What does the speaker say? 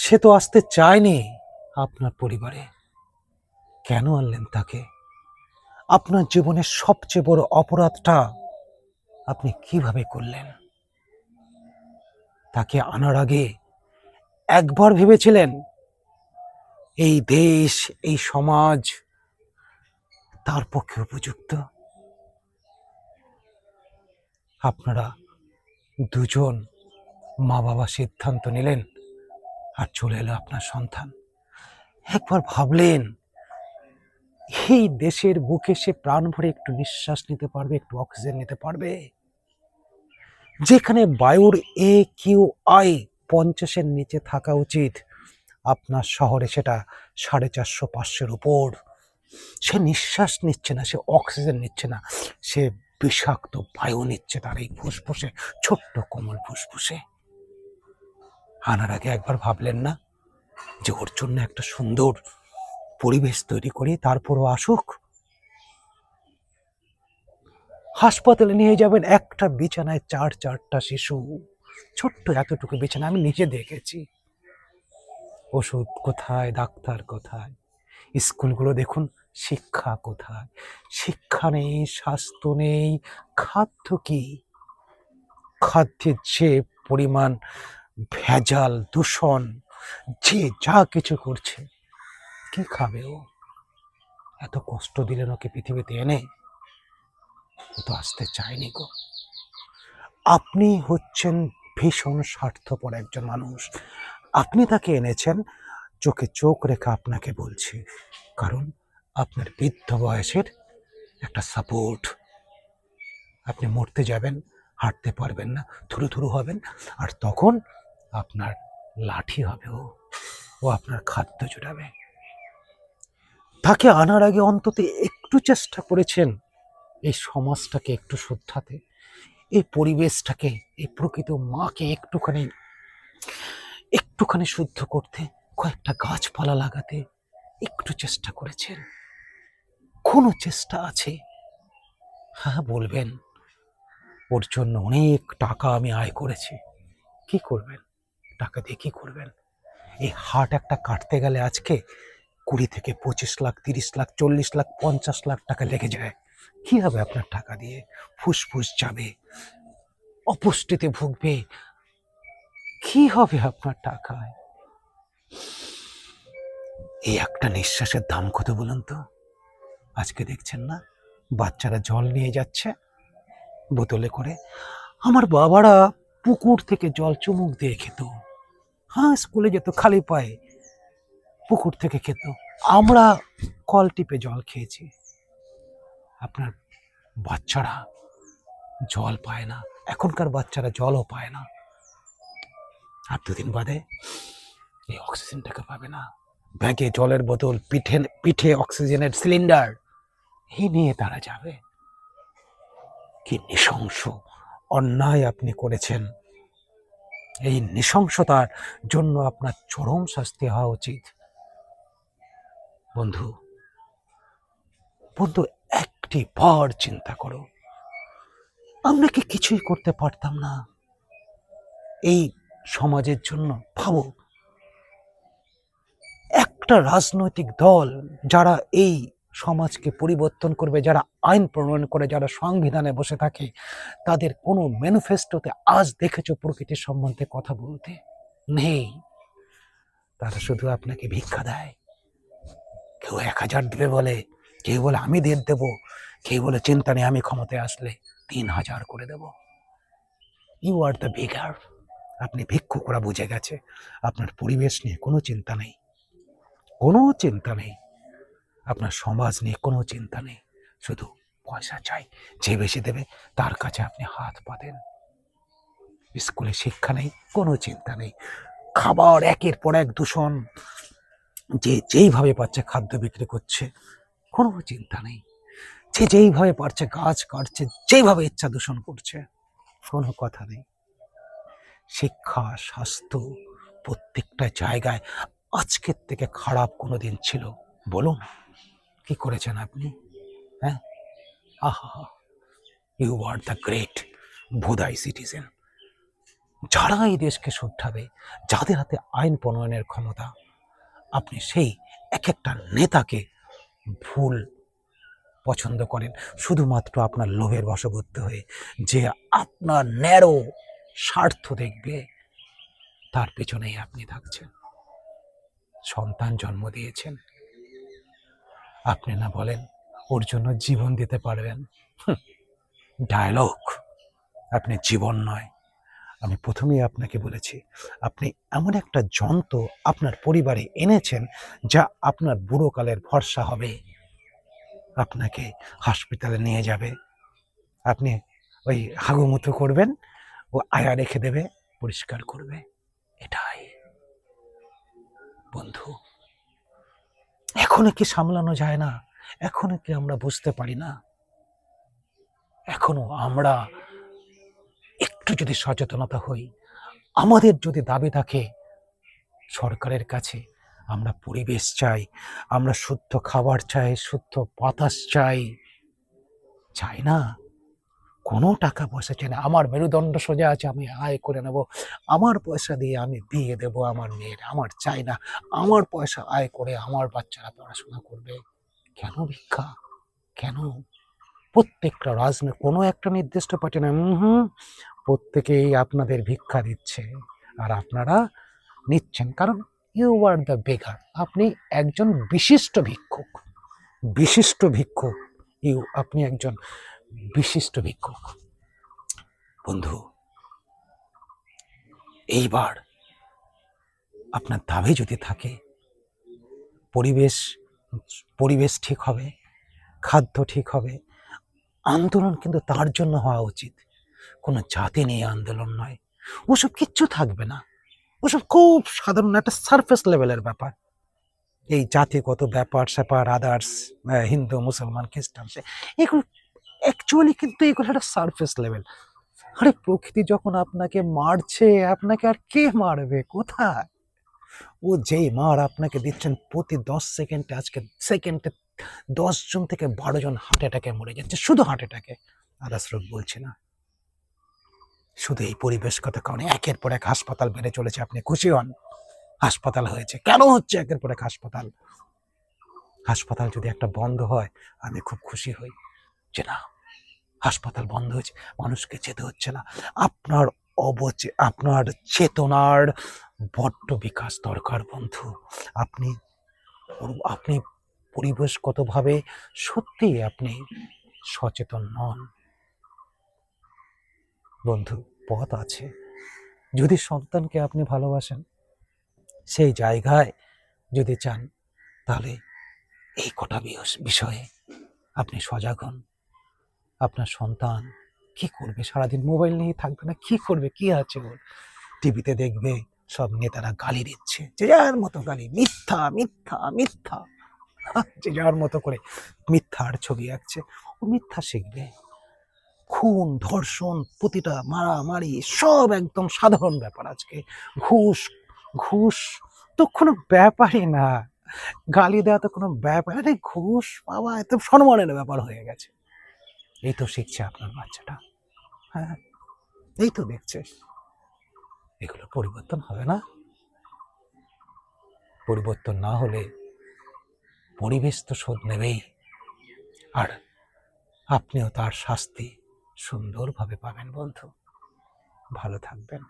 সে তো আসতে চায়নি আপনার পরিবারে। কেন আনলেন তাকে? আপনার জীবনের সবচেয়ে বড় অপরাধটা আপনি কিভাবে করলেন? তাকে আনার আগে একবার ভেবেছিলেন এই দেশ, এই সমাজ তার পক্ষে উপযুক্ত? আপনারা দুজন মা বাবা সিদ্ধান্ত নিলেন, আর চলে এলো আপনার সন্তান। একবার ভাবলেন এই দেশের বুকে সে প্রাণ ভরে একটু নিঃশ্বাস নিতে পারবে, একটু অক্সিজেন নিতে পারবে? যেখানে বায়ুর AQI 50-এর নিচে থাকা উচিত, আপনার শহরে সেটা 450-500-এর উপর। সে নিঃশ্বাস নিচ্ছে না, সে অক্সিজেন নিচ্ছে না, সে বিষাক্ত বায়ু নিচ্ছে তার এই ফুসফুসে, ছোট্ট কোমল ফুসফুসে। আনার আগে একবার ভাবলেন না যে ওর জন্য একটা সুন্দর পরিবেশ তৈরি করি, তারপরও আসুক? হাসপাতালে নিয়ে যাবেন, একটা বিছানায় 4-4টা শিশু, ছোট্ট এতটুকু বিছানা, আমি নিজে দেখেছি। ওষুধ কোথায়, ডাক্তার কোথায়? স্কুলগুলো দেখুন, শিক্ষা কোথায়? শিক্ষা নেই, স্বাস্থ্য নেই, খাদ্য কি? খাদ্যের যে পরিমাণ ভেজাল, দূষণ, যে যা কিছু করছে, কি খাবে ও? এত কষ্ট দিলেন ওকে পৃথিবীতে এনে? ও তো আসতে চায়নি গো। আপনি হচ্ছেন ভীষণ স্বার্থপর একজন মানুষ। আপনি তাকে এনেছেন, চোখে চোখ রেখে আপনাকে বলছি, কারণ আপনার বৃদ্ধ বয়সের একটা সাপোর্ট। আপনি মরতে যাবেন, হাঁটতে পারবেন না, থুরু থুরু হবেন, আর তখন আপনার লাঠি হবে ও। ও আপনার খাদ্য জুড়াবে। তাকে আনার আগে অন্তত একটু চেষ্টা করেছেন এই সমাজটাকে একটু শুদ্ধাতে, এই পরিবেশটাকে, এই প্রকৃত মাকে একটুখানি একটুখানি শুদ্ধ করতে, কয়েকটা গাছপালা লাগাতে একটু চেষ্টা করেছেন? কোনো চেষ্টা আছে? হ্যাঁ বলবেন, ওর জন্য অনেক টাকা আমি আয় করেছি। কি করবেন টাকা দিয়ে? কি করবেন? এই হার্ট একটা কাটতে গেলে আজকে 20 থেকে 25 লাখ, 30 লাখ, 40 লাখ, 50 লাখ টাকা লেগে যায়। কি হবে আপনার টাকা দিয়ে? ফুসফুস যাবে, অপুষ্টিতে ভুগবে, কি হবে আপনার টাকায়? এই একটা নিঃশ্বাসের দাম কত বলুন তো? আজকে দেখছেন না, বাচ্চারা জল নিয়ে যাচ্ছে বোতলে করে। আমার বাবারা পুকুর থেকে জল চুমুক দিয়ে খেত। হ্যাঁ, স্কুলে যেত খালি পায়ে, পুকুর থেকে খেত। আমরা কল টিপে জল খেয়েছি। আপনার বাচ্চারা জল পায় না, এখনকার বাচ্চারা জলও পায় না। আর দুদিন বাদে এই অক্সিজেনটাকে পাবে না। ব্যাগে জলের বোতল, পিঠে পিঠে অক্সিজেনের সিলিন্ডার, এই নিয়ে তারা যাবে। কি নৃশংস অন্যায় আপনি করেছেন! এই নৃশংসতার জন্য আপনার চরম শাস্তি হওয়া উচিত। বন্ধু, বন্ধু, একটি বার চিন্তা করো, আমরা কি কিছুই করতে পারতাম না এই সমাজের জন্য? ভাবো, একটা রাজনৈতিক দল যারা এই সমাজকে পরিবর্তন করবে, যারা আইন প্রণয়ন করে, যারা সংবিধানে বসে থাকে, তাদের কোনো ম্যানিফেস্টোতে আজ দেখেছো প্রকৃতির সম্বন্ধে কথা বলতে? নেই। তারা শুধু আপনাকে ভিক্ষা দেয়। কেউ 1000 দেবে বলে, কেউ বলে আমি 1.5 দেবো, কেউ বলে চিন্তা নেই, আমি ক্ষমতায় আসলে 3000 করে দেব। You are the বেগার। আপনি ভিক্ষুক, ওরা বুঝে গেছে। আপনার পরিবেশ নিয়ে কোনো চিন্তা নেই, কোনো চিন্তা নেই। আপনার সমাজ নিয়ে কোনো চিন্তা নেই। শুধু পয়সা চাই, যে বেশি দেবে তার কাছে আপনি হাত পাতেন। স্কুলে শিক্ষা নেই, কোনো চিন্তা নেই। খাবার একের পর এক দূষণ, যে যেইভাবে পাচ্ছে খাদ্য বিক্রি করছে, কোনো চিন্তা নেই। যে যেইভাবে পারছে গাছ কাটছে, যেইভাবে ইচ্ছা দূষণ করছে, কোনো কথা নেই। শিক্ষা, স্বাস্থ্য, প্রত্যেকটা জায়গায় আজকের থেকে খারাপ কোনো দিন ছিল বলুন? কি করেছেন আপনি? হ্যাঁ, আহা, ইউ আর দ্য গ্রেট ভোদাই সিটিজেন। যারা এই দেশকে শুধরাবে, যাদের হাতে আইন প্রণয়নের ক্ষমতা, আপনি সেই এক একটা নেতাকে ভুল পছন্দ করেন শুধুমাত্র আপনার লোভের বশবর্তী হয়ে, যে আপনার ন্যারো স্বার্থ দেখবে, তার পেছনেই আপনি থাকছেন। সন্তান জন্ম দিয়েছেন, আপনি না বলেন ওর জন্য জীবন দিতে পারবেন। ডায়লগ, আপনি জীবন নয়। আমি প্রথমেই আপনাকে বলেছি, আপনি এমন একটা যন্ত্র আপনার পরিবারে এনেছেন যা আপনার বুড়োকালের ভরসা হবে। আপনাকে হসপিটালে নিয়ে যাবে, আপনি ওই হাগুমুতু করবেন, ও আয়া রেখে দেবে, পরিষ্কার করবে। এটাই বন্ধু। এখনো কি সামলানো যায় না? এখনো কি আমরা বুঝতে পারি না? এখনো আমরা একটু যদি সচেতনতা হই, আমাদের যদি দাবি থাকে সরকারের কাছে, আমরা পরিবেশ চাই, আমরা শুদ্ধ খাবার চাই, শুদ্ধ বাতাস চাই, চাই না কোনো টাকা পয়সা চাই না। আমার মেরুদণ্ড সোজা আছে, আমি আয় করে নেব, আমার পয়সা দিয়ে আমি বিয়ে দেব আমার মেয়ের, আমার চাই না আমার পয়সা আয় করে আমার বাচ্চারা পড়াশোনা করবে। কেন ভিক্ষা? কেন? প্রত্যেকটা রাজনীতি কোনো একটা নির্দিষ্ট পার্টি না, প্রত্যেকেই আপনাদের ভিক্ষা দিচ্ছে, আর আপনারা নিচ্ছেন, কারণ ইউ আর দ্য বেগার। আপনি একজন বিশিষ্ট ভিক্ষুক, বিশিষ্ট ভিক্ষুক, আপনি একজন বিশিষ্ট ভিক্ষুক। বন্ধু, এইবার আপনার দাবি যদি থাকে, পরিবেশ পরিবেশ ঠিক হবে, খাদ্য ঠিক হবে, আন্দোলন কিন্তু তার জন্য হওয়া উচিত, কোনো জাতি নিয়ে আন্দোলন নয়। ওসব কিচ্ছু থাকবে না, ওসব খুব সাধারণ একটা সারফেস লেভেলের ব্যাপার। এই জাতিগত ব্যাপার স্যাপার, আদার্স, হিন্দু মুসলমান খ্রিস্টান, এগুলো অ্যাকচুয়ালি কিন্তু এগুলো একটা সারফেস লেভেল। আরে প্রকৃতি যখন আপনাকে মারছে, আপনাকে আর কে মারবে? কোথায়? ও যেই মার আপনাকে দিচ্ছেন, প্রতি 10 সেকেন্ডে, আজকে সেকেন্ডে 10 জন থেকে 12 জন হার্ট অ্যাটাকে মরে যাচ্ছে, শুধু হার্ট অ্যাটাকে, আদার্স রোগ বলছি না। শুধু এই পরিবেশগত কারণে একের পর এক হাসপাতাল বেড়ে চলেছে। আপনি খুশি হন হাসপাতাল হয়েছে? কেন হচ্ছে একের পর এক হাসপাতাল? হাসপাতাল যদি একটা বন্ধ হয়, আমি খুব খুশি হই যে না, হাসপাতাল বন্ধ হয়েছে, মানুষকে যেতে হচ্ছে না। আপনার আপনার চেতনার বড্ড বিকাশ দরকার বন্ধু। আপনি আপনি পরিবেশগতভাবে সত্যি আপনি সচেতন নন বন্ধু। পথ আছে, যদি সন্তানকে আপনি ভালোবাসেন, সেই জায়গায় যদি চান, তাহলে এই কটা বিষয়ে আপনি সজাগ হন। আপনার সন্তান কি করবে? সারাদিন মোবাইল নিয়ে থাকবে না? কি করবে? কি আছে ওর? টিভিতে দেখবে সব নেতারা গালি দিচ্ছে, যে যার মতো গালি, মিথ্যা মিথ্যা মিথ্যা, যে যার মতো করে মিথ্যার ছবি আঁকছে। ও মিথ্যা শিখবে। খুন, ধর্ষণ, প্রতিটা মারামারি সব একদম সাধারণ ব্যাপার আজকে। ঘুষ, ঘুষ তো কোনো ব্যাপারই না, গালি দেওয়া তো কোনো ব্যাপার, আরে ঘুষ পাওয়া এত সম্মানের ব্যাপার হয়ে গেছে। এই তো শিখছে আপনার বাচ্চাটা, হ্যাঁ, এই তো দেখছে। এগুলো পরিবর্তন হবে না। পরিবর্তন না হলে পরিবেশ তো শোধ নেবেই, আর আপনিও তার শাস্তি সুন্দরভাবে পাবেন বন্ধু। ভালো থাকবেন।